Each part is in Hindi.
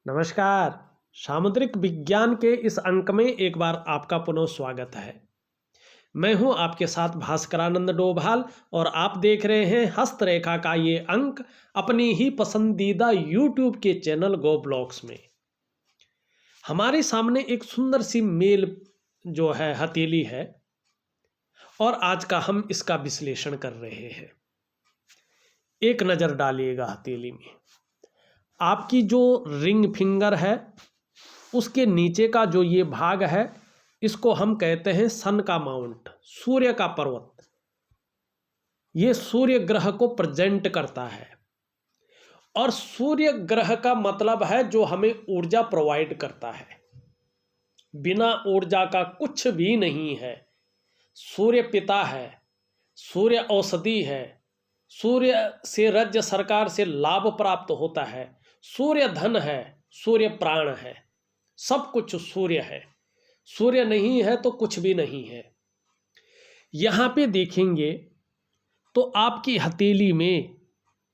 नमस्कार। सामुद्रिक विज्ञान के इस अंक में एक बार आपका पुनः स्वागत है। मैं हूं आपके साथ भास्करानंद डोभाल और आप देख रहे हैं हस्तरेखा का ये अंक अपनी ही पसंदीदा यूट्यूब के चैनल गो ब्लॉग्स में। हमारे सामने एक सुंदर सी मेल जो है हथेली है और आज का हम इसका विश्लेषण कर रहे हैं। एक नज़र डालिएगा हथेली में। आपकी जो रिंग फिंगर है उसके नीचे का जो ये भाग है इसको हम कहते हैं सन का माउंट, सूर्य का पर्वत। ये सूर्य ग्रह को प्रेजेंट करता है और सूर्य ग्रह का मतलब है जो हमें ऊर्जा प्रोवाइड करता है। बिना ऊर्जा का कुछ भी नहीं है। सूर्य पिता है, सूर्य औषधि है, सूर्य से राज्य सरकार से लाभ प्राप्त होता है, सूर्य धन है, सूर्य प्राण है, सब कुछ सूर्य है। सूर्य नहीं है तो कुछ भी नहीं है। यहाँ पे देखेंगे तो आपकी हथेली में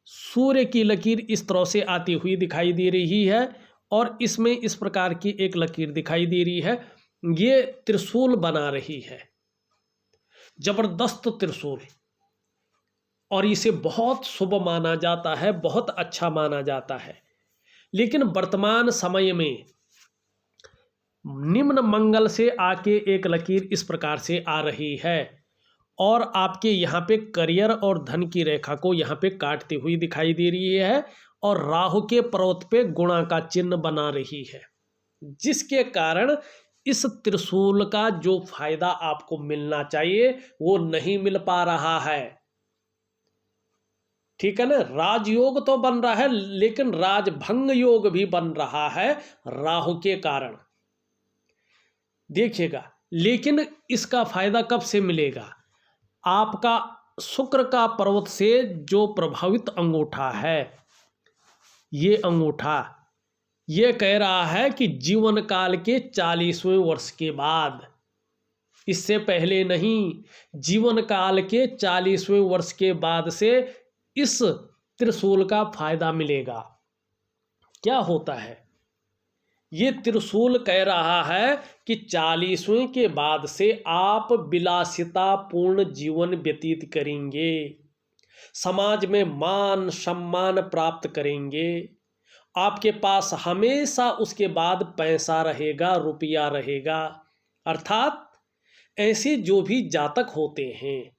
सूर्य की लकीर इस तरह से आती हुई दिखाई दे रही है और इसमें इस प्रकार की एक लकीर दिखाई दे रही है। ये त्रिशूल बना रही है, जबरदस्त त्रिशूल, और इसे बहुत शुभ माना जाता है, बहुत अच्छा माना जाता है। लेकिन वर्तमान समय में निम्न मंगल से आके एक लकीर इस प्रकार से आ रही है और आपके यहाँ पे करियर और धन की रेखा को यहाँ पे काटती हुई दिखाई दे रही है और राहु के पर्वत पे गुणा का चिन्ह बना रही है, जिसके कारण इस त्रिशूल का जो फायदा आपको मिलना चाहिए वो नहीं मिल पा रहा है। ठीक है ना। राजयोग तो बन रहा है लेकिन राजभंग योग भी बन रहा है राहु के कारण, देखिएगा। लेकिन इसका फायदा कब से मिलेगा? आपका शुक्र का पर्वत से जो प्रभावित अंगूठा है, ये अंगूठा ये कह रहा है कि जीवन काल के 40वें वर्ष के बाद, इससे पहले नहीं, जीवन काल के 40वें वर्ष के बाद से इस त्रिशूल का फायदा मिलेगा। क्या होता है? ये त्रिशूल कह रहा है कि 40वें के बाद से आप विलासितापूर्ण जीवन व्यतीत करेंगे, समाज में मान सम्मान प्राप्त करेंगे, आपके पास हमेशा उसके बाद पैसा रहेगा, रुपया रहेगा। अर्थात ऐसे जो भी जातक होते हैं,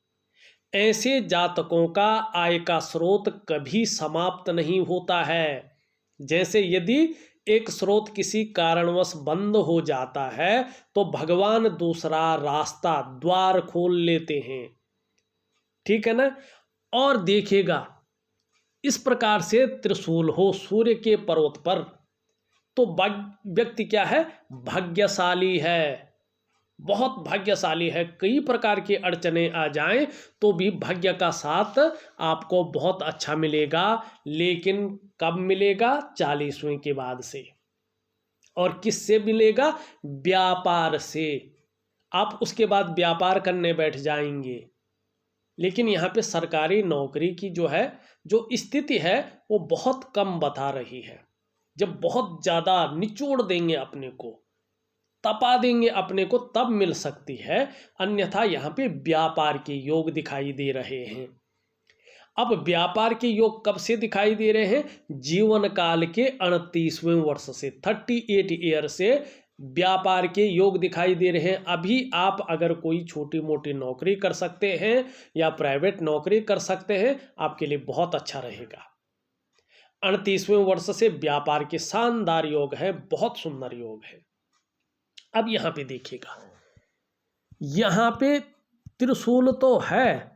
ऐसे जातकों का आय का स्रोत कभी समाप्त नहीं होता है। जैसे यदि एक स्रोत किसी कारणवश बंद हो जाता है तो भगवान दूसरा रास्ता द्वार खोल लेते हैं, ठीक है ना। और देखिएगा, इस प्रकार से त्रिशूल हो सूर्य के पर्वत पर तो व्यक्ति क्या है? भाग्यशाली है, बहुत भाग्यशाली है। कई प्रकार की अड़चने आ जाएं तो भी भाग्य का साथ आपको बहुत अच्छा मिलेगा। लेकिन कब मिलेगा? 40वें के बाद से। और किससे मिलेगा? व्यापार से। आप उसके बाद व्यापार करने बैठ जाएंगे। लेकिन यहाँ पे सरकारी नौकरी की जो स्थिति है वो बहुत कम बता रही है। जब बहुत ज़्यादा निचोड़ देंगे अपने को, तपा देंगे अपने को, तब मिल सकती है। अन्यथा यहाँ पे व्यापार के योग दिखाई दे रहे हैं। अब व्यापार के योग कब से दिखाई दे रहे हैं? जीवन काल के 38वें वर्ष से, 38 ईयर से व्यापार के योग दिखाई दे रहे हैं। अभी आप अगर कोई छोटी मोटी नौकरी कर सकते हैं या प्राइवेट नौकरी कर सकते हैं, आपके लिए बहुत अच्छा रहेगा। 38वें वर्ष से व्यापार के शानदार योग है, बहुत सुंदर योग है। अब यहाँ पे देखिएगा, यहाँ पे त्रिशूल तो है,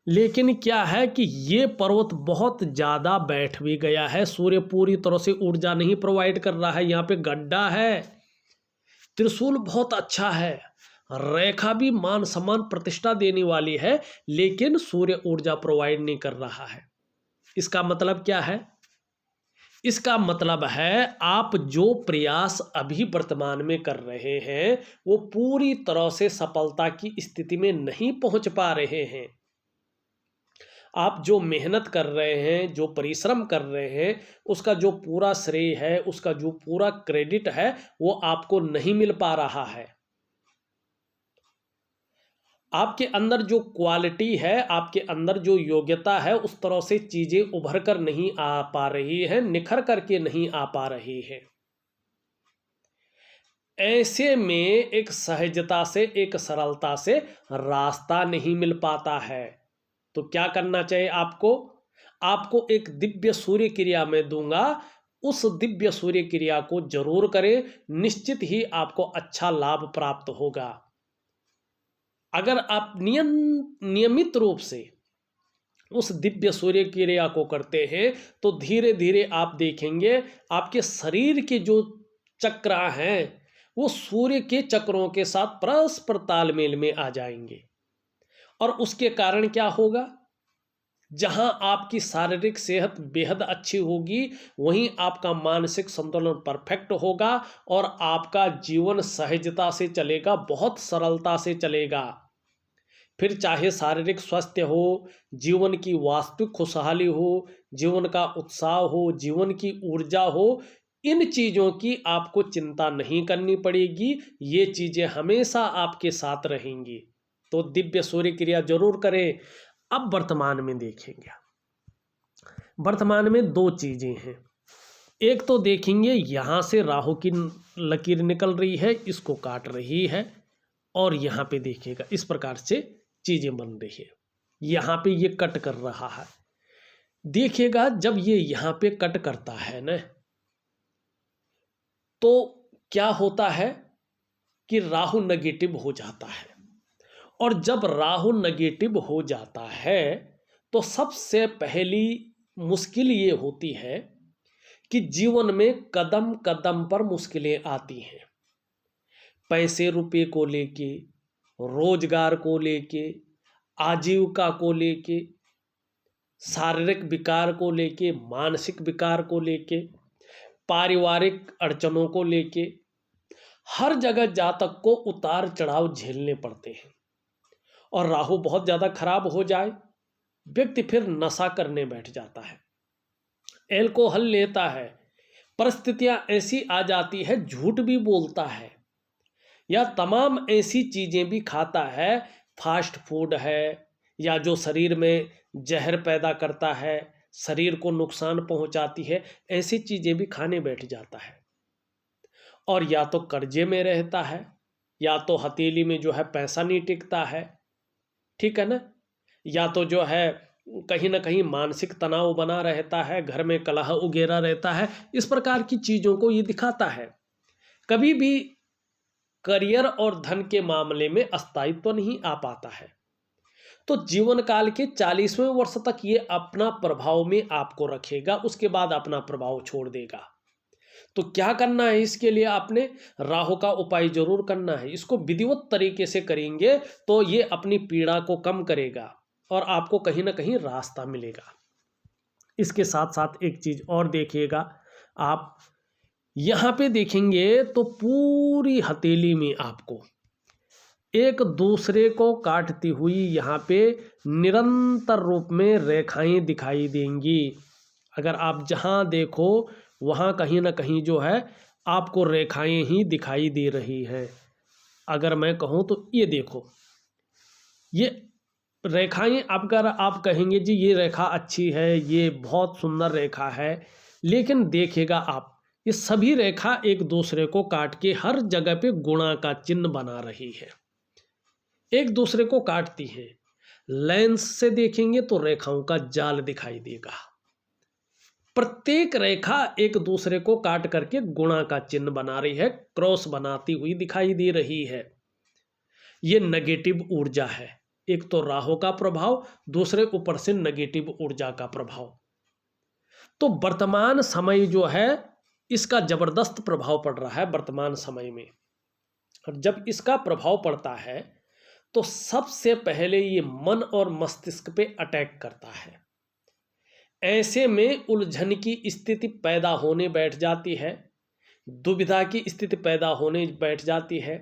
लेकिन क्या है कि ये पर्वत बहुत ज़्यादा बैठ भी गया है। सूर्य पूरी तरह से ऊर्जा नहीं प्रोवाइड कर रहा है, यहाँ पे गड्ढा है। त्रिशूल बहुत अच्छा है, रेखा भी मान सम्मान प्रतिष्ठा देने वाली है, लेकिन सूर्य ऊर्जा प्रोवाइड नहीं कर रहा है। इसका मतलब क्या है? इसका मतलब है आप जो प्रयास अभी वर्तमान में कर रहे हैं वो पूरी तरह से सफलता की स्थिति में नहीं पहुंच पा रहे हैं। आप जो मेहनत कर रहे हैं, जो परिश्रम कर रहे हैं, उसका जो पूरा श्रेय है, उसका जो पूरा क्रेडिट है, वो आपको नहीं मिल पा रहा है। आपके अंदर जो क्वालिटी है, आपके अंदर जो योग्यता है, उस तरह से चीज़ें उभर कर नहीं आ पा रही है, निखर करके नहीं आ पा रही है। ऐसे में एक सहजता से, एक सरलता से रास्ता नहीं मिल पाता है। तो क्या करना चाहिए आपको? आपको एक दिव्य सूर्य क्रिया मैं दूंगा, उस दिव्य सूर्य क्रिया को जरूर करें, निश्चित ही आपको अच्छा लाभ प्राप्त होगा। अगर आप नियमित रूप से उस दिव्य सूर्य क्रिया को करते हैं तो धीरे धीरे आप देखेंगे आपके शरीर के जो चक्र हैं वो सूर्य के चक्रों के साथ परस्पर तालमेल में आ जाएंगे। और उसके कारण क्या होगा? जहां आपकी शारीरिक सेहत बेहद अच्छी होगी, वहीं आपका मानसिक संतुलन परफेक्ट होगा और आपका जीवन सहजता से चलेगा, बहुत सरलता से चलेगा। फिर चाहे शारीरिक स्वास्थ्य हो, जीवन की वास्तविक खुशहाली हो, जीवन का उत्साह हो, जीवन की ऊर्जा हो, इन चीज़ों की आपको चिंता नहीं करनी पड़ेगी। ये चीज़ें हमेशा आपके साथ रहेंगी। तो दिव्य सूर्य क्रिया जरूर करें। अब वर्तमान में देखेंगे, वर्तमान में दो चीज़ें हैं। एक तो देखेंगे यहाँ से राहु की लकीर निकल रही है, इसको काट रही है, और यहाँ पे देखिएगा इस प्रकार से चीज़ें बन रही है। यहाँ पे ये कट कर रहा है, देखिएगा जब ये यहाँ पे कट करता है ना, तो क्या होता है कि राहु नेगेटिव हो जाता है। और जब राहु नेगेटिव हो जाता है तो सबसे पहली मुश्किल ये होती है कि जीवन में कदम कदम पर मुश्किलें आती हैं। पैसे रुपए को लेके, रोजगार को लेके, आजीविका को लेके, शारीरिक विकार को लेके, मानसिक विकार को लेके, पारिवारिक अड़चनों को लेके, हर जगह जातक को उतार चढ़ाव झेलने पड़ते हैं। और राहु बहुत ज़्यादा खराब हो जाए, व्यक्ति फिर नशा करने बैठ जाता है, एल्कोहल लेता है, परिस्थितियां ऐसी आ जाती है, झूठ भी बोलता है, या तमाम ऐसी चीज़ें भी खाता है, फास्ट फूड है, या जो शरीर में जहर पैदा करता है, शरीर को नुकसान पहुंचाती है, ऐसी चीज़ें भी खाने बैठ जाता है। और या तो कर्जे में रहता है, या तो हथेली में जो है पैसा नहीं टिकता है, ठीक है ना, या तो जो है कहीं ना कहीं मानसिक तनाव बना रहता है, घर में कलह उगेरा रहता है। इस प्रकार की चीज़ों को ये दिखाता है। कभी भी करियर और धन के मामले में स्थायित्व तो नहीं आ पाता है। तो जीवन काल के 40वें वर्ष तक ये अपना प्रभाव में आपको रखेगा, उसके बाद अपना प्रभाव छोड़ देगा। तो क्या करना है इसके लिए? आपने राहु का उपाय जरूर करना है। इसको विधिवत तरीके से करेंगे तो ये अपनी पीड़ा को कम करेगा और आपको कहीं ना कहीं रास्ता मिलेगा। इसके साथ साथ एक चीज और देखिएगा, आप यहाँ पे देखेंगे तो पूरी हथेली में आपको एक दूसरे को काटती हुई यहाँ पे निरंतर रूप में रेखाएं दिखाई देंगी। अगर आप जहाँ देखो वहाँ कहीं ना कहीं जो है आपको रेखाएं ही दिखाई दे रही हैं। अगर मैं कहूँ तो ये देखो, ये रेखाएं, अगर आप कहेंगे जी ये रेखा अच्छी है, ये बहुत सुंदर रेखा है, लेकिन देखिएगा आप ये सभी रेखा एक दूसरे को काट के हर जगह पे गुणा का चिन्ह बना रही है, एक दूसरे को काटती है। लेंस से देखेंगे तो रेखाओं का जाल दिखाई देगा। प्रत्येक रेखा एक दूसरे को काट करके गुणा का चिन्ह बना रही है, क्रॉस बनाती हुई दिखाई दे रही है। ये नेगेटिव ऊर्जा है। एक तो राहु का प्रभाव, दूसरे ऊपर से नेगेटिव ऊर्जा का प्रभाव। तो वर्तमान समय जो है इसका जबरदस्त प्रभाव पड़ रहा है वर्तमान समय में। और जब इसका प्रभाव पड़ता है तो सबसे पहले ये मन और मस्तिष्क पे अटैक करता है। ऐसे में उलझन की स्थिति पैदा होने बैठ जाती है, दुविधा की स्थिति पैदा होने बैठ जाती है,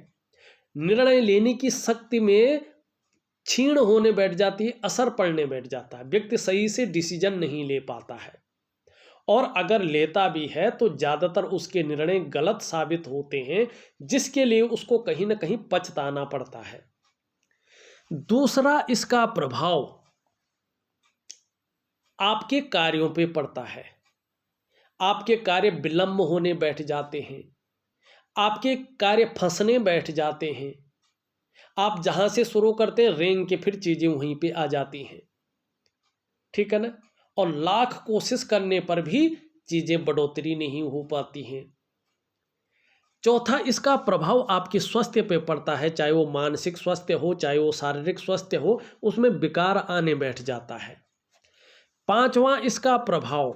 निर्णय लेने की शक्ति में क्षीण होने बैठ जाती है, असर पड़ने बैठ जाता है, व्यक्ति सही से डिसीजन नहीं ले पाता है, और अगर लेता भी है तो ज़्यादातर उसके निर्णय गलत साबित होते हैं, जिसके लिए उसको कहीं ना कहीं पछताना पड़ता है। दूसरा इसका प्रभाव आपके कार्यों पे पड़ता है। आपके कार्य विलंब होने बैठ जाते हैं, आपके कार्य फंसने बैठ जाते हैं। आप जहां से शुरू करते हैं रेंग के फिर चीजें वहीं पे आ जाती हैं, ठीक है ना। और लाख कोशिश करने पर भी चीजें बढ़ोतरी नहीं हो पाती हैं। चौथा इसका प्रभाव आपके स्वास्थ्य पे पड़ता है, चाहे वो मानसिक स्वास्थ्य हो चाहे वो शारीरिक स्वास्थ्य हो, उसमें विकार आने बैठ जाता है। पांचवा इसका प्रभाव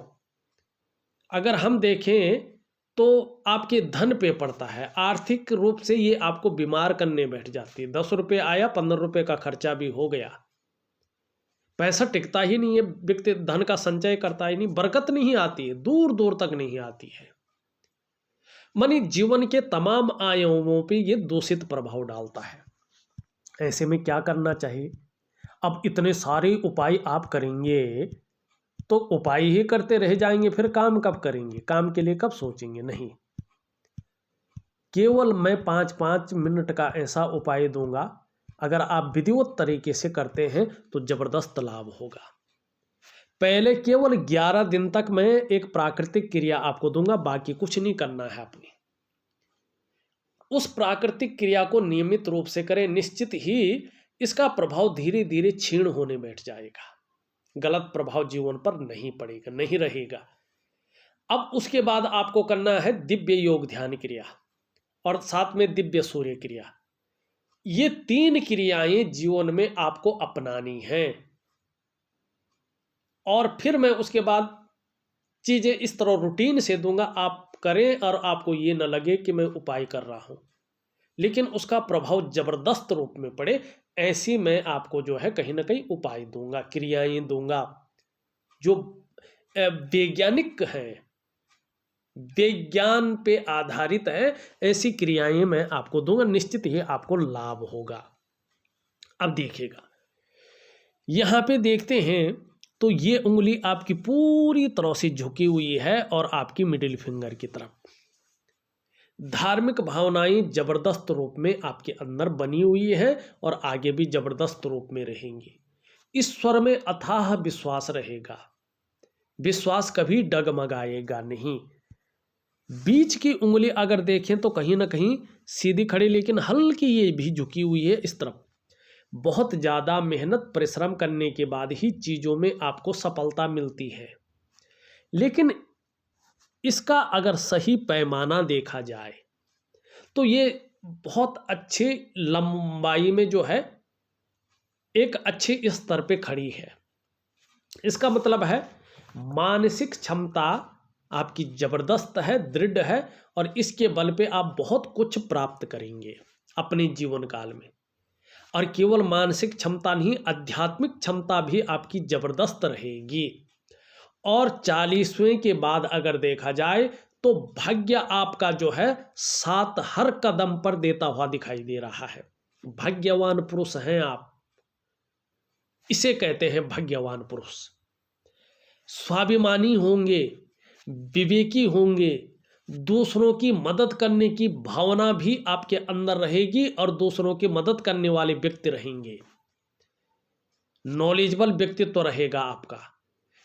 अगर हम देखें तो आपके धन पे पड़ता है। आर्थिक रूप से ये आपको बीमार करने बैठ जाती है। 10 रुपये आया, 15 रुपये का खर्चा भी हो गया, पैसा टिकता ही नहीं है, व्यक्ति धन का संचय करता ही नहीं, बरकत नहीं आती है, दूर दूर तक नहीं आती है। मानी जीवन के तमाम आयामों पे ये दूषित प्रभाव डालता है। ऐसे में क्या करना चाहिए? अब इतने सारे उपाय आप करेंगे तो उपाय ही करते रह जाएंगे, फिर काम कब करेंगे? काम के लिए कब सोचेंगे? नहीं, केवल मैं 5-5 मिनट का ऐसा उपाय दूंगा, अगर आप विधिवत तरीके से करते हैं तो जबरदस्त लाभ होगा। पहले केवल 11 दिन तक मैं एक प्राकृतिक क्रिया आपको दूंगा, बाकी कुछ नहीं करना है आपने। उस प्राकृतिक क्रिया को नियमित रूप से करें, निश्चित ही इसका प्रभाव धीरे धीरे क्षीण होने बैठ जाएगा, गलत प्रभाव जीवन पर नहीं पड़ेगा, नहीं रहेगा। अब उसके बाद आपको करना है दिव्य योग ध्यान क्रिया और साथ में दिव्य सूर्य क्रिया। ये 3 क्रियाएं जीवन में आपको अपनानी हैं, और फिर मैं उसके बाद चीजें इस तरह रूटीन से दूंगा, आप करें और आपको ये न लगे कि मैं उपाय कर रहा हूं, लेकिन उसका प्रभाव जबरदस्त रूप में पड़े, ऐसी मैं आपको जो है कहीं ना कहीं उपाय दूंगा, क्रियाएं दूंगा जो वैज्ञानिक हैं, विज्ञान पे आधारित है। ऐसी क्रियाएं मैं आपको दूंगा, निश्चित ही आपको लाभ होगा। अब देखिएगा, यहां पे देखते हैं तो ये उंगली आपकी पूरी तरह से झुकी हुई है और आपकी मिडिल फिंगर की तरफ। धार्मिक भावनाएं जबरदस्त रूप में आपके अंदर बनी हुई है और आगे भी जबरदस्त रूप में रहेंगी। ईश्वर में अथाह विश्वास रहेगा, विश्वास कभी डगमगाएगा नहीं। बीच की उंगली अगर देखें तो कहीं ना कहीं सीधी खड़ी, लेकिन हल्की ये भी झुकी हुई है इस तरफ। बहुत ज़्यादा मेहनत परिश्रम करने के बाद ही चीज़ों में आपको सफलता मिलती है, लेकिन इसका अगर सही पैमाना देखा जाए तो ये बहुत अच्छी लंबाई में जो है एक अच्छे स्तर पे खड़ी है। इसका मतलब है मानसिक क्षमता आपकी जबरदस्त है, दृढ़ है, और इसके बल पे आप बहुत कुछ प्राप्त करेंगे अपने जीवन काल में। और केवल मानसिक क्षमता नहीं, आध्यात्मिक क्षमता भी आपकी जबरदस्त रहेगी। और 40वें के बाद अगर देखा जाए तो भाग्य आपका जो है साथ हर कदम पर देता हुआ दिखाई दे रहा है। भाग्यवान पुरुष हैं आप, इसे कहते हैं भाग्यवान पुरुष। स्वाभिमानी होंगे, विवेकी होंगे, दूसरों की मदद करने की भावना भी आपके अंदर रहेगी और दूसरों की मदद करने वाले व्यक्ति रहेंगे। नॉलेजेबल व्यक्तित्व रहेगा आपका,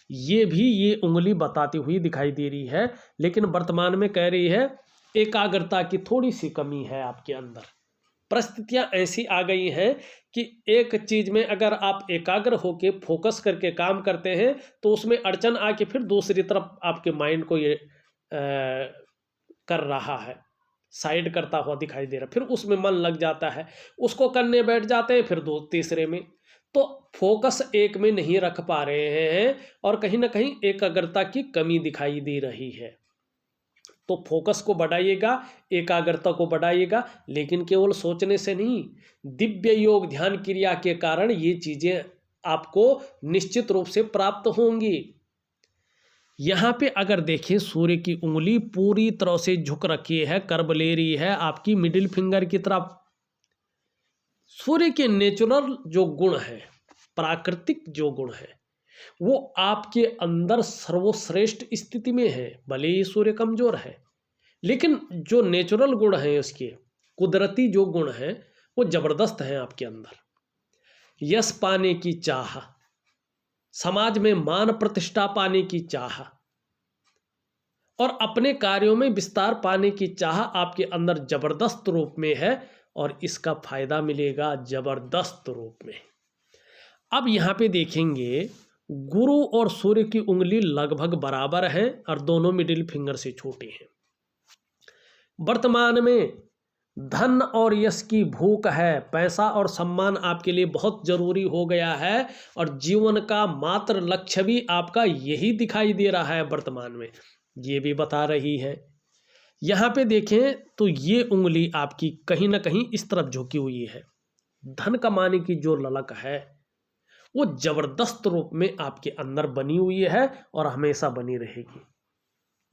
ये भी ये उंगली बताती हुई दिखाई दे रही है। लेकिन वर्तमान में कह रही है एकाग्रता की थोड़ी सी कमी है आपके अंदर। परिस्थितियां ऐसी आ गई हैं कि एक चीज में अगर आप एकाग्र होके फोकस करके काम करते हैं तो उसमें अड़चन आके फिर दूसरी तरफ आपके माइंड को ये कर रहा है, साइड करता हुआ दिखाई दे रहा है, फिर उसमें मन लग जाता है, उसको करने बैठ जाते हैं, फिर दो तीसरे में, तो फोकस एक में नहीं रख पा रहे हैं और कहीं ना कहीं एकाग्रता की कमी दिखाई दे रही है। तो फोकस को बढ़ाइएगा, एकाग्रता को बढ़ाइएगा, लेकिन केवल सोचने से नहीं, दिव्य योग ध्यान क्रिया के कारण ये चीजें आपको निश्चित रूप से प्राप्त होंगी। यहां पे अगर देखें सूर्य की उंगली पूरी तरह से झुक रखी है, कर्व ले रही है आपकी मिडिल फिंगर की तरफ। सूर्य के नेचुरल जो गुण है, प्राकृतिक जो गुण है, वो आपके अंदर सर्वश्रेष्ठ स्थिति में है। भले ही सूर्य कमजोर है, लेकिन जो नेचुरल गुण है उसके, कुदरती जो गुण है, वो जबरदस्त है आपके अंदर। यश पाने की चाह, समाज में मान प्रतिष्ठा पाने की चाह और अपने कार्यों में विस्तार पाने की चाह आपके अंदर जबरदस्त रूप में है, और इसका फायदा मिलेगा जबरदस्त रूप में। अब यहाँ पे देखेंगे, गुरु और सूर्य की उंगली लगभग बराबर है और दोनों मिडिल फिंगर से छोटे हैं। वर्तमान में धन और यश की भूख है, पैसा और सम्मान आपके लिए बहुत जरूरी हो गया है, और जीवन का मात्र लक्ष्य भी आपका यही दिखाई दे रहा है वर्तमान में, ये भी बता रही है। यहाँ पे देखें तो ये उंगली आपकी कहीं ना कहीं इस तरफ झुकी हुई है। धन कमाने की जो ललक है वो जबरदस्त रूप में आपके अंदर बनी हुई है और हमेशा बनी रहेगी।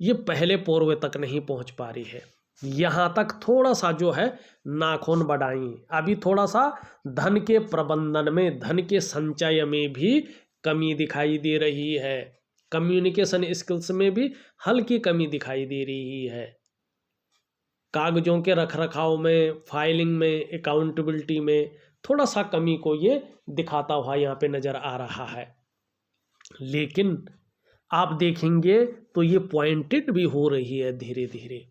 ये पहले पोरवे तक नहीं पहुंच पा रही है, यहाँ तक थोड़ा सा जो है नाखून बढ़ाई। अभी थोड़ा सा धन के प्रबंधन में, धन के संचय में भी कमी दिखाई दे रही है। कम्युनिकेशन स्किल्स में भी हल्की कमी दिखाई दे रही है। कागजों के रखरखाव में, फाइलिंग में, अकाउंटेबिलिटी में थोड़ा सा कमी को ये दिखाता हुआ यहाँ पे नज़र आ रहा है। लेकिन आप देखेंगे तो ये पॉइंटेड भी हो रही है धीरे धीरे।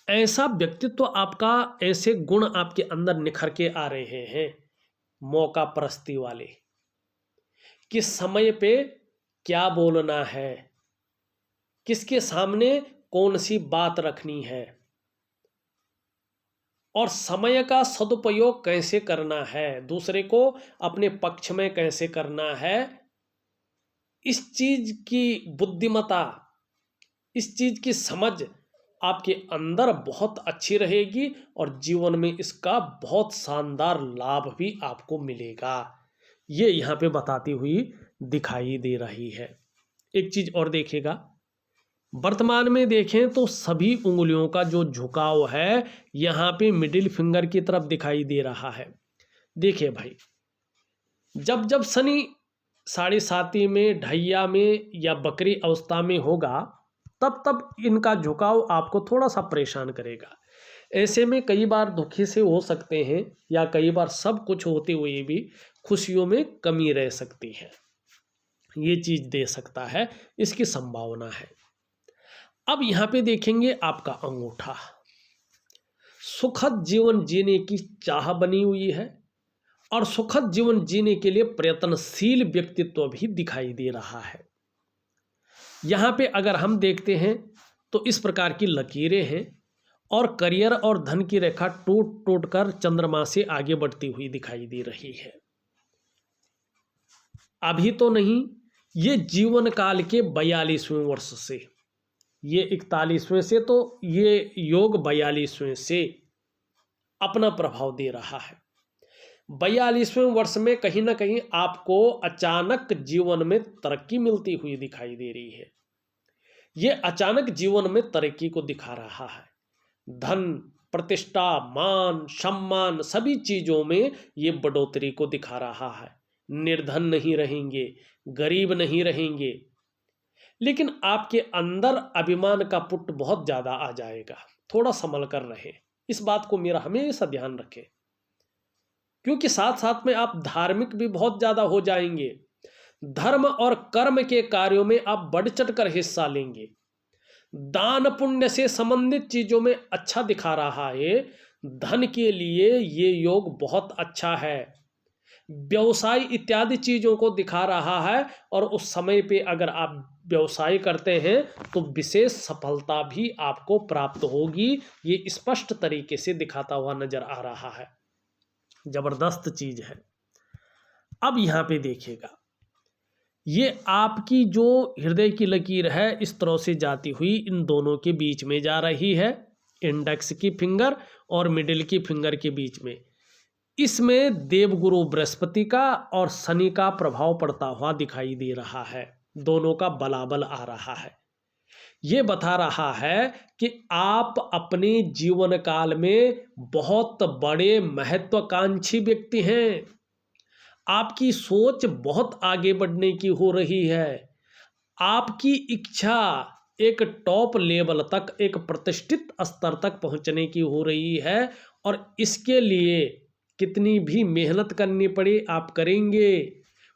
ऐसा व्यक्तित्व आपका, ऐसे गुण आपके अंदर निखर के आ रहे हैं, मौका परस्ती वाले, कि समय पे क्या बोलना है, किसके सामने कौन सी बात रखनी है, और समय का सदुपयोग कैसे करना है, दूसरे को अपने पक्ष में कैसे करना है, इस चीज की बुद्धिमत्ता, इस चीज की समझ आपके अंदर बहुत अच्छी रहेगी, और जीवन में इसका बहुत शानदार लाभ भी आपको मिलेगा। ये यहाँ पे बताती हुई दिखाई दे रही है। एक चीज और देखिएगा, वर्तमान में देखें तो सभी उंगलियों का जो झुकाव है यहाँ पे मिडिल फिंगर की तरफ दिखाई दे रहा है। देखिए भाई, जब जब शनि 7.5 में, ढैया में या बकरी अवस्था में होगा, तब तब इनका झुकाव आपको थोड़ा सा परेशान करेगा। ऐसे में कई बार दुखी से हो सकते हैं, या कई बार सब कुछ होते हुए भी खुशियों में कमी रह सकती है। ये चीज दे सकता है, इसकी संभावना है। अब यहाँ पे देखेंगे आपका अंगूठा, सुखद जीवन जीने की चाह बनी हुई है, और सुखद जीवन जीने के लिए प्रयत्नशील व्यक्तित्व भी दिखाई दे रहा है। यहाँ पे अगर हम देखते हैं तो इस प्रकार की लकीरें हैं, और करियर और धन की रेखा टूट टूट कर चंद्रमा से आगे बढ़ती हुई दिखाई दे रही है। अभी तो नहीं, ये जीवन काल के 42वें वर्ष से, ये 41वें से, तो ये योग 42वें से अपना प्रभाव दे रहा है। 42वें वर्ष में कहीं ना कहीं आपको अचानक जीवन में तरक्की मिलती हुई दिखाई दे रही है। ये अचानक जीवन में तरक्की को दिखा रहा है। धन, प्रतिष्ठा, मान, सम्मान, सभी चीजों में ये बढ़ोतरी को दिखा रहा है। निर्धन नहीं रहेंगे, गरीब नहीं रहेंगे, लेकिन आपके अंदर अभिमान का पुट बहुत ज्यादा आ जाएगा। थोड़ा संभल कर रहे, इस बात को मेरा हमेशा ध्यान रखें, क्योंकि साथ साथ में आप धार्मिक भी बहुत ज्यादा हो जाएंगे। धर्म और कर्म के कार्यों में आप बढ़ चढ़ कर हिस्सा लेंगे। दान पुण्य से संबंधित चीजों में अच्छा दिखा रहा है। धन के लिए ये योग बहुत अच्छा है। व्यवसाय इत्यादि चीजों को दिखा रहा है, और उस समय पे अगर आप व्यवसाय करते हैं तो विशेष सफलता भी आपको प्राप्त होगी। ये स्पष्ट तरीके से दिखाता हुआ नजर आ रहा है। जबरदस्त चीज है। अब यहां पे देखिएगा, ये आपकी जो हृदय की लकीर है इस तरह से जाती हुई इन दोनों के बीच में जा रही है, इंडेक्स की फिंगर और मिडिल की फिंगर के बीच में। इसमें देवगुरु बृहस्पति का और शनि का प्रभाव पड़ता हुआ दिखाई दे रहा है। दोनों का बलाबल आ रहा है। ये बता रहा है कि आप अपने जीवन काल में बहुत बड़े महत्वाकांक्षी व्यक्ति हैं। आपकी सोच बहुत आगे बढ़ने की हो रही है। आपकी इच्छा एक टॉप लेवल तक, एक प्रतिष्ठित स्तर तक पहुंचने की हो रही है, और इसके लिए कितनी भी मेहनत करनी पड़े आप करेंगे,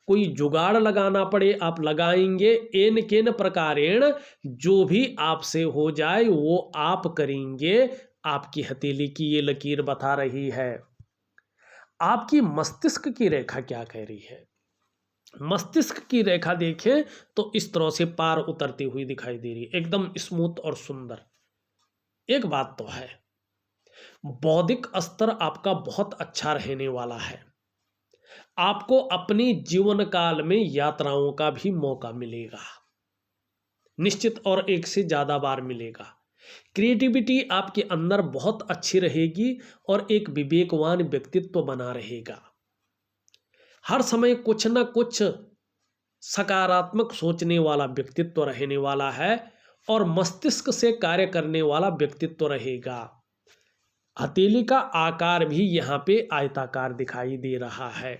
कोई जुगाड़ लगाना पड़े आप लगाएंगे, एन केन प्रकारेण जो भी आपसे हो जाए वो आप करेंगे। आपकी हथेली की ये लकीर बता रही है। आपकी मस्तिष्क की रेखा क्या कह रही है? मस्तिष्क की रेखा देखें तो इस तरह से पार उतरती हुई दिखाई दे रही है, एकदम स्मूथ और सुंदर। एक बात तो है, बौद्धिक स्तर आपका बहुत अच्छा रहने वाला है। आपको अपनी जीवन काल में यात्राओं का भी मौका मिलेगा, निश्चित, और एक से ज़्यादा बार मिलेगा। क्रिएटिविटी आपके अंदर बहुत अच्छी रहेगी और एक विवेकवान व्यक्तित्व बना रहेगा। हर समय कुछ न कुछ सकारात्मक सोचने वाला व्यक्तित्व रहने वाला है और मस्तिष्क से कार्य करने वाला व्यक्तित्व रहेगा। हथेली का आकार भी यहाँ पे आयताकार दिखाई दे रहा है।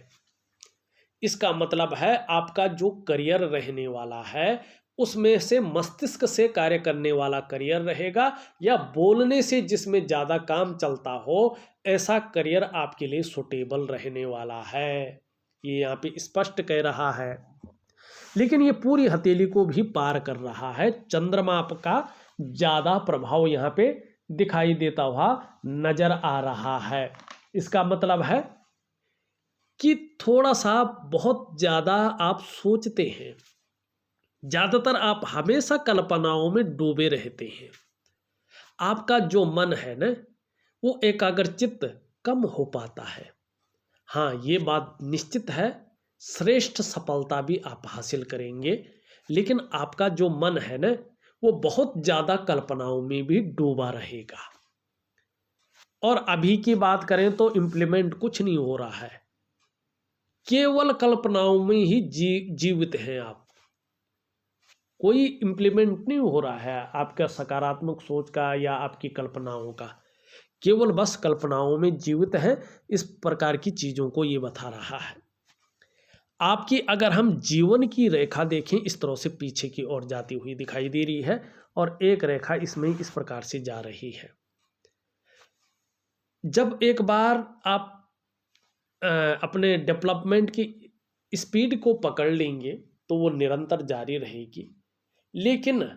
इसका मतलब है आपका जो करियर रहने वाला है उसमें से मस्तिष्क से कार्य करने वाला करियर रहेगा, या बोलने से जिसमें ज़्यादा काम चलता हो, ऐसा करियर आपके लिए सुटेबल रहने वाला है। ये यहाँ पे स्पष्ट कह रहा है। लेकिन ये पूरी हथेली को भी पार कर रहा है। चंद्रमा का ज़्यादा प्रभाव यहाँ पे दिखाई देता हुआ नजर आ रहा है। इसका मतलब है कि थोड़ा सा बहुत ज़्यादा आप सोचते हैं, ज़्यादातर आप हमेशा कल्पनाओं में डूबे रहते हैं। आपका जो मन है ना वो एकाग्रचित्त कम हो पाता है। हाँ, ये बात निश्चित है, श्रेष्ठ सफलता भी आप हासिल करेंगे, लेकिन आपका जो मन है ना वो बहुत ज़्यादा कल्पनाओं में भी डूबा रहेगा। और अभी की बात करें तो इम्प्लीमेंट कुछ नहीं हो रहा है, केवल कल्पनाओं में ही जीवित हैं आप। कोई इम्प्लीमेंट नहीं हो रहा है आपका सकारात्मक सोच का या आपकी कल्पनाओं का, केवल बस कल्पनाओं में जीवित है। इस प्रकार की चीज़ों को ये बता रहा है। आपकी अगर हम जीवन की रेखा देखें, इस तरह से पीछे की ओर जाती हुई दिखाई दे रही है और एक रेखा इसमें इस प्रकार से जा रही है। जब एक बार आप अपने डेवलपमेंट की स्पीड को पकड़ लेंगे तो वो निरंतर जारी रहेगी, लेकिन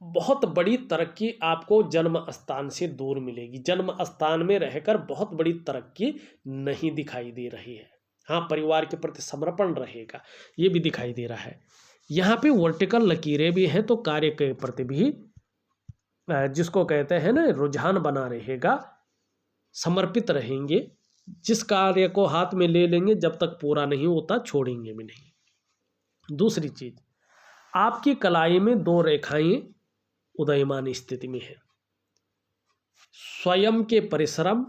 बहुत बड़ी तरक्की आपको जन्म स्थान से दूर मिलेगी। जन्म स्थान में रहकर बहुत बड़ी तरक्की नहीं दिखाई दे रही है। हाँ, परिवार के प्रति समर्पण रहेगा, ये भी दिखाई दे रहा है। यहाँ पे वर्टिकल लकीरें भी हैं, तो कार्य के प्रति भी जिसको कहते हैं ना रुझान बना रहेगा, समर्पित रहेंगे। जिस कार्य को हाथ में ले लेंगे जब तक पूरा नहीं होता छोड़ेंगे भी नहीं। दूसरी चीज, आपकी कलाई में दो रेखाएं उदयमान स्थिति में है। स्वयं के परिश्रम,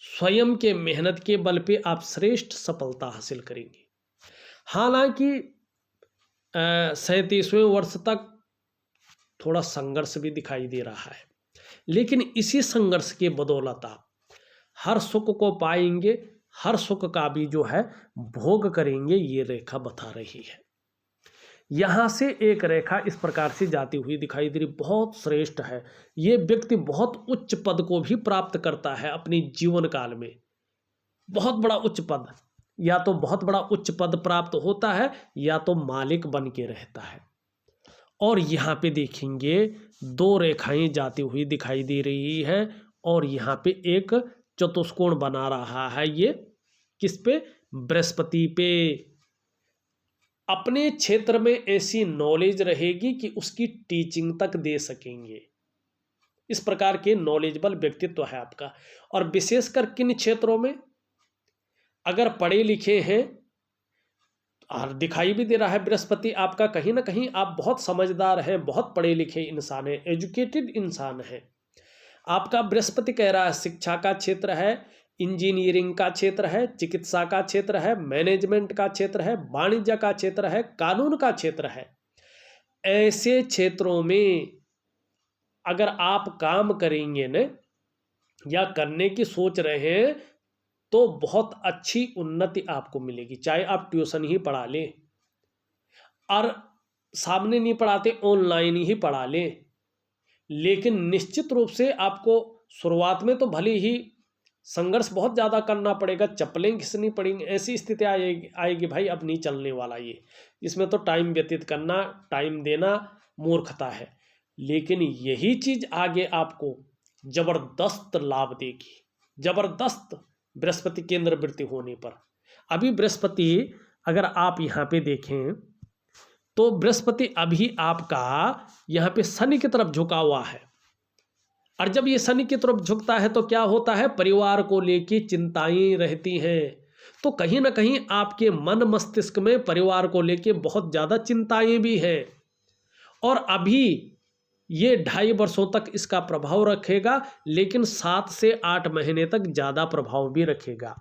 स्वयं के मेहनत के बल पे आप श्रेष्ठ सफलता हासिल करेंगे। हालांकि 37वें वर्ष तक थोड़ा संघर्ष भी दिखाई दे रहा है, लेकिन इसी संघर्ष के बदौलत आप हर सुख को पाएंगे, हर सुख का भी जो है भोग करेंगे, ये रेखा बता रही है। यहाँ से एक रेखा इस प्रकार से जाती हुई दिखाई दे रही, बहुत श्रेष्ठ है। ये व्यक्ति बहुत उच्च पद को भी प्राप्त करता है अपने जीवन काल में। बहुत बड़ा उच्च पद, या तो बहुत बड़ा उच्च पद प्राप्त होता है या तो मालिक बन के रहता है। और यहाँ पे देखेंगे दो रेखाएं जाती हुई दिखाई दे रही है और यहाँ पे एक चतुष्कोण बना रहा है। ये किस पे? बृहस्पति पे। अपने क्षेत्र में ऐसी नॉलेज रहेगी कि उसकी टीचिंग तक दे सकेंगे। इस प्रकार के नॉलेजेबल व्यक्तित्व है आपका। और विशेषकर किन क्षेत्रों में? अगर पढ़े लिखे हैं, और दिखाई भी दे रहा है बृहस्पति आपका, कहीं ना कहीं आप बहुत समझदार हैं, बहुत पढ़े लिखे इंसान हैं, एजुकेटेड इंसान हैं। आपका बृहस्पति कह रहा है शिक्षा का क्षेत्र है, इंजीनियरिंग का क्षेत्र है, चिकित्सा का क्षेत्र है, मैनेजमेंट का क्षेत्र है, वाणिज्य का क्षेत्र है, कानून का क्षेत्र है। ऐसे क्षेत्रों में अगर आप काम करेंगे न या करने की सोच रहे हैं तो बहुत अच्छी उन्नति आपको मिलेगी। चाहे आप ट्यूशन ही पढ़ा लें और सामने नहीं पढ़ाते, ऑनलाइन ही पढ़ा लें, लेकिन निश्चित रूप से आपको शुरुआत में तो भले ही संघर्ष बहुत ज़्यादा करना पड़ेगा, चप्पलें घिसनी पड़ेंगी, ऐसी स्थिति आएगी भाई, अब नहीं चलने वाला ये, इसमें तो टाइम व्यतीत करना, टाइम देना मूर्खता है। लेकिन यही चीज़ आगे आपको जबरदस्त लाभ देगी, जबरदस्त बृहस्पति केंद्र वृत्ति होने पर। अभी बृहस्पति अगर आप यहाँ पे देखें तो बृहस्पति अभी आपका यहाँ पे शनि की तरफ झुका हुआ है, और जब ये शनि की तरफ झुकता है तो क्या होता है, परिवार को लेके चिंताएं रहती हैं। तो कहीं ना कहीं आपके मन मस्तिष्क में परिवार को लेके बहुत ज़्यादा चिंताएं भी हैं, और अभी ये 2.5 वर्षों तक इसका प्रभाव रखेगा, लेकिन 7 से 8 महीने तक ज़्यादा प्रभाव भी रखेगा।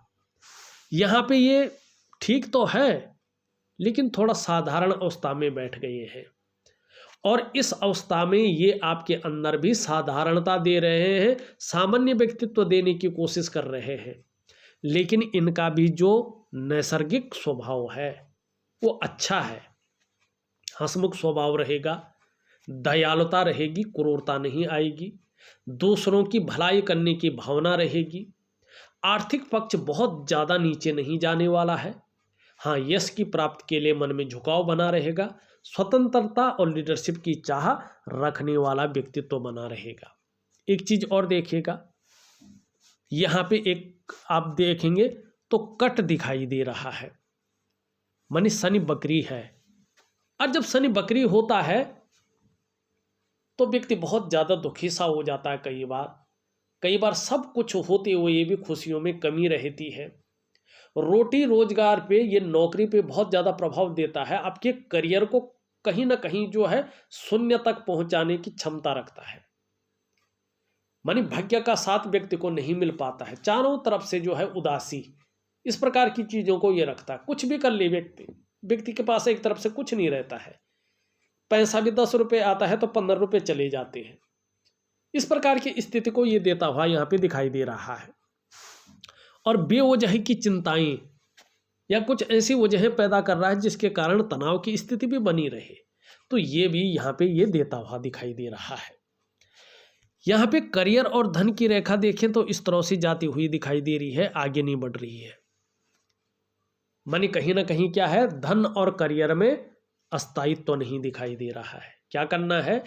यहाँ पे ये ठीक तो है, लेकिन थोड़ा साधारण अवस्था में बैठ गए हैं, और इस अवस्था में ये आपके अंदर भी साधारणता दे रहे हैं, सामान्य व्यक्तित्व देने की कोशिश कर रहे हैं, लेकिन इनका भी जो नैसर्गिक स्वभाव है वो अच्छा है। हंसमुख स्वभाव रहेगा, दयालुता रहेगी, क्रूरता नहीं आएगी, दूसरों की भलाई करने की भावना रहेगी, आर्थिक पक्ष बहुत ज़्यादा नीचे नहीं जाने वाला है। हाँ, यश की प्राप्ति के लिए मन में झुकाव बना रहेगा, स्वतंत्रता और लीडरशिप की चाह रखने वाला व्यक्तित्व बना रहेगा। एक चीज़ और देखिएगा, यहाँ पे एक आप देखेंगे तो कट दिखाई दे रहा है, मानी शनि बकरी है, और जब शनि बकरी होता है तो व्यक्ति बहुत ज़्यादा दुखी सा हो जाता है। कई बार सब कुछ होते हुए भी खुशियों में कमी रहती है। रोटी रोजगार पे, ये नौकरी पे बहुत ज़्यादा प्रभाव देता है, आपके करियर को कहीं ना कहीं जो है शून्य तक पहुंचाने की क्षमता रखता है। मानी भाग्य का साथ व्यक्ति को नहीं मिल पाता है, चारों तरफ से जो है उदासी, इस प्रकार की चीज़ों को ये रखता है। कुछ भी कर ले व्यक्ति के पास एक तरफ से कुछ नहीं रहता है, पैसा भी 10 रुपये आता है तो 15 रुपये चले जाते हैं। इस प्रकार की स्थिति को ये देता हुआ यहाँ पे दिखाई दे रहा है, और बेवजह की चिंताएं या कुछ ऐसी वजहें पैदा कर रहा है जिसके कारण तनाव की स्थिति भी बनी रहे, तो ये भी यहाँ पे ये देता हुआ दिखाई दे रहा है। यहाँ पे करियर और धन की रेखा देखें तो इस तरह से जाती हुई दिखाई दे रही है, आगे नहीं बढ़ रही है। मानी कहीं ना कहीं क्या है, धन और करियर में अस्थायित्व तो नहीं दिखाई दे रहा है। क्या करना है,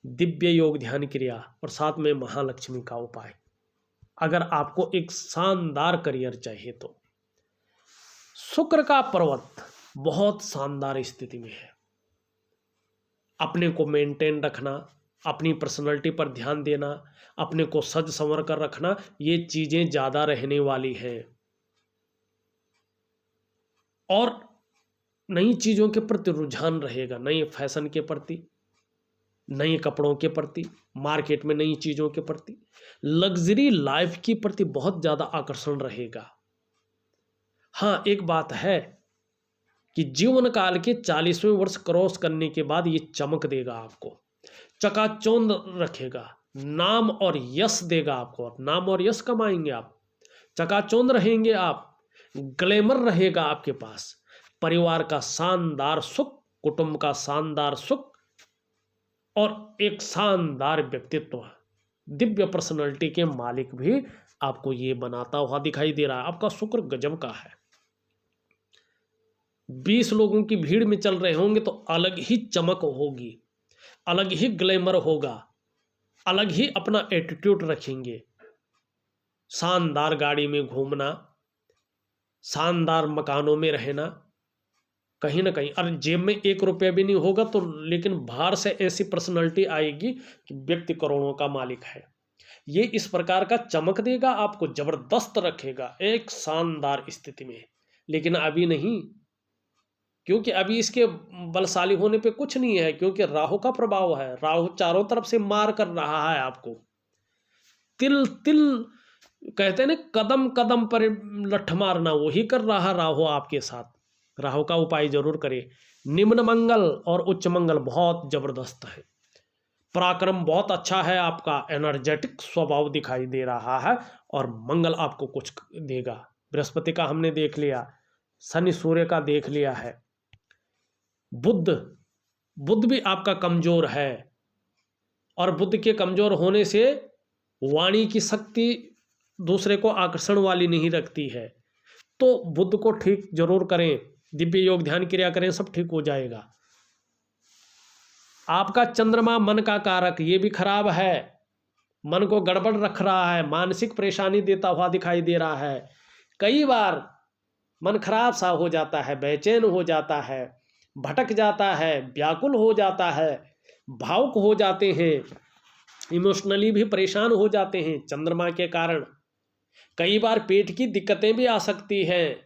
दिव्य योग ध्यान क्रिया और साथ में महालक्ष्मी का उपाय। अगर आपको एक शानदार करियर चाहिए तो शुक्र का पर्वत बहुत शानदार स्थिति में है। अपने को मेंटेन रखना, अपनी पर्सनैलिटी पर ध्यान देना, अपने को सज संवर कर रखना, ये चीजें ज्यादा रहने वाली हैं, और नई चीजों के प्रति रुझान रहेगा, नए फैशन के प्रति, नए कपड़ों के प्रति, मार्केट में नई चीज़ों के प्रति, लग्जरी लाइफ के प्रति बहुत ज़्यादा आकर्षण रहेगा। हाँ, एक बात है कि जीवन काल के 40वें वर्ष क्रॉस करने के बाद ये चमक देगा, आपको चकाचौंध रखेगा, नाम और यश देगा आपको, नाम और यश कमाएंगे आप, चकाचौंध रहेंगे आप, ग्लैमर रहेगा आपके पास, परिवार का शानदार सुख, कुटुंब का शानदार सुख, और एक शानदार व्यक्तित्व, दिव्य पर्सनैलिटी के मालिक भी आपको ये बनाता हुआ दिखाई दे रहा है। आपका शुक्र गजब का है। 20 लोगों की भीड़ में चल रहे होंगे तो अलग ही चमक होगी, अलग ही ग्लैमर होगा, अलग ही अपना एटीट्यूड रखेंगे। शानदार गाड़ी में घूमना, शानदार मकानों में रहना, कहीं ना कहीं, और जेब में 1 रुपया भी नहीं होगा तो, लेकिन बाहर से ऐसी पर्सनालिटी आएगी कि व्यक्ति करोड़ों का मालिक है। ये इस प्रकार का चमक देगा, आपको जबरदस्त रखेगा एक शानदार स्थिति में। लेकिन अभी नहीं, क्योंकि अभी इसके बलशाली होने पे कुछ नहीं है, क्योंकि राहु का प्रभाव है, राहु चारों तरफ से मार कर रहा है आपको। तिल तिल कहते हैं ना, कदम कदम पर लठ मारना, वही कर रहा राहु आपके साथ। राहु का उपाय जरूर करें। निम्न मंगल और उच्च मंगल बहुत जबरदस्त है। पराक्रम बहुत अच्छा है, आपका एनर्जेटिक स्वभाव दिखाई दे रहा है और मंगल आपको कुछ देगा। बृहस्पति का हमने देख लिया, शनि सूर्य का देख लिया है। बुध भी आपका कमजोर है और बुध के कमजोर होने से वाणी की शक्ति दूसरे को आकर्षण वाली नहीं रखती है। तो बुध को ठीक जरूर करें, दिव्य योग ध्यान क्रिया करें, सब ठीक हो जाएगा। आपका चंद्रमा मन का कारक, ये भी खराब है, मन को गड़बड़ रख रहा है, मानसिक परेशानी देता हुआ दिखाई दे रहा है। कई बार मन खराब सा हो जाता है, बेचैन हो जाता है, भटक जाता है, व्याकुल हो जाता है, भावुक हो जाते हैं, इमोशनली भी परेशान हो जाते हैं चंद्रमा के कारण। कई बार पेट की दिक्कतें भी आ सकती हैं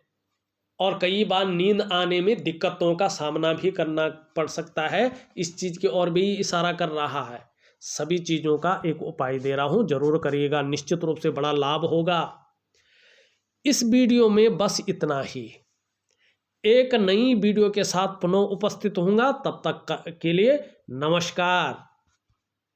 और कई बार नींद आने में दिक्कतों का सामना भी करना पड़ सकता है। इस चीज़ की ओर भी इशारा कर रहा है। सभी चीज़ों का एक उपाय दे रहा हूँ, जरूर करिएगा, निश्चित रूप से बड़ा लाभ होगा। इस वीडियो में बस इतना ही। एक नई वीडियो के साथ पुनः उपस्थित होऊंगा, तब तक के लिए नमस्कार।